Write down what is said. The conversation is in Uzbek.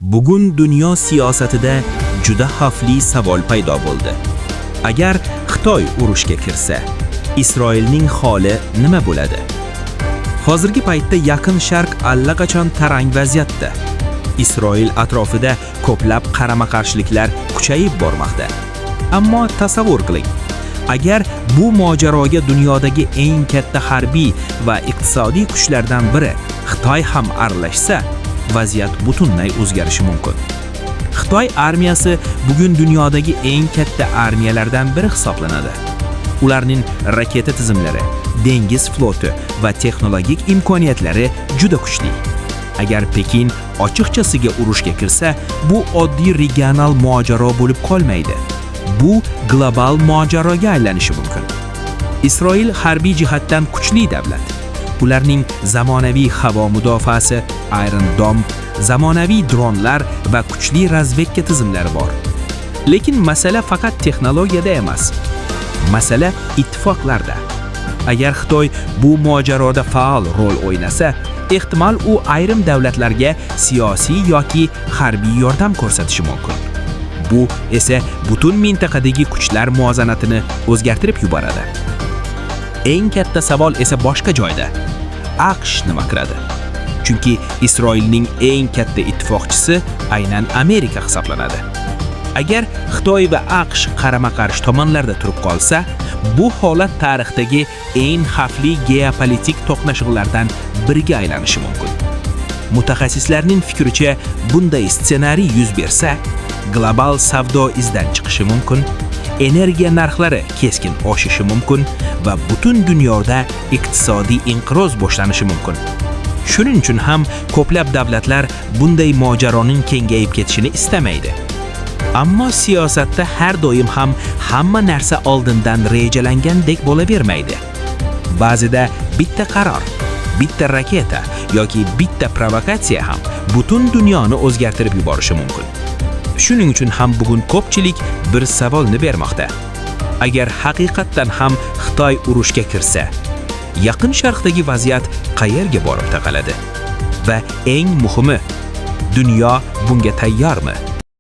Bugun dunyo siyosatida juda xavfli savol paydo bo'ldi. Agar Xitoy urushga kirsa, Isroilning holi nima bo'ladi? Hozirgi paytda Yaqin Sharq allaqachon tarang vaziyatda. Isroil atrofida ko'plab qarama-qarshiliklar kuchayib bormoqda. Ammo tasavvur qiling, agar bu mojaroga dunyodagi eng katta harbiy va iqtisodiy kuchlardan biri Xitoy ham aralashsa, vaziyat butunlay o'zgarishi mumkin. Xitoy armiyasi bugun dunyodagi eng katta armiyalardan biri hisoblanadi. Ularning raketa tizimlari, dengiz floti va texnologik imkoniyatlari juda kuchli. Agar Pekin ochiqchasiga urushga kirsa, bu oddiy regional mojaro bo'lib qolmaydi. Bu global mojaroga aylanishi mumkin. Isroil harbiy jihatdan kuchli davlat. Ularning zamonaviy havo mudofaasi, Iron Dome, zamonaviy dronlar va kuchli razvedka tizimlari bor. Lekin masala faqat texnologiyada emas. Masala ittifoqlarda. Agar Xitoy bu mojaroda faol rol o'ynasa, ehtimol u ayrim davlatlarga siyosiy yoki harbiy yordam ko'rsatishi mumkin. Bu esa butun mintaqadagi kuchlar muvozanatini o'zgartirib yuboradi. Eng katta savol esa boshqa joyda. AQSh nima qiladi? Chunki Isroilning eng katta ittifoqchisi aynan Amerika hisoblanadi. Agar Xitoy va AQSh qarama-qarshi tomonlarda turib qolsa, bu holat tarixdagi eng xavfli geopolitik to'qnashuvlardan biriga aylanishi mumkin. Mutaxassislarning fikricha, bunday ssenariy yuz bersa, global savdo izdan chiqishi mumkin, energiya narxlari keskin oshishi mumkin va butun dunyoda iqtisodiy inqiroz boshlanishi mumkin. Shuning uchun ham ko'plab davlatlar bunday mojaroning kengayib ketishini istamaydi. Ammo siyosatda har doim ham hamma narsa oldindan rejalangandek bo'lavermaydi. Ba'zida bitta qaror, bitta raketa yoki bitta provokatsiya ham butun dunyoni o'zgartirib yuborishi mumkin. Shuning uchun ham bugun ko'pchilik bir savolni bermoqda. Agar haqiqatdan ham Xitoy urushga kirsa, Yaqin Sharqdagi vaziyat qayerga borib taqaladi? Va eng muhimi, dunyo bunga tayyormi?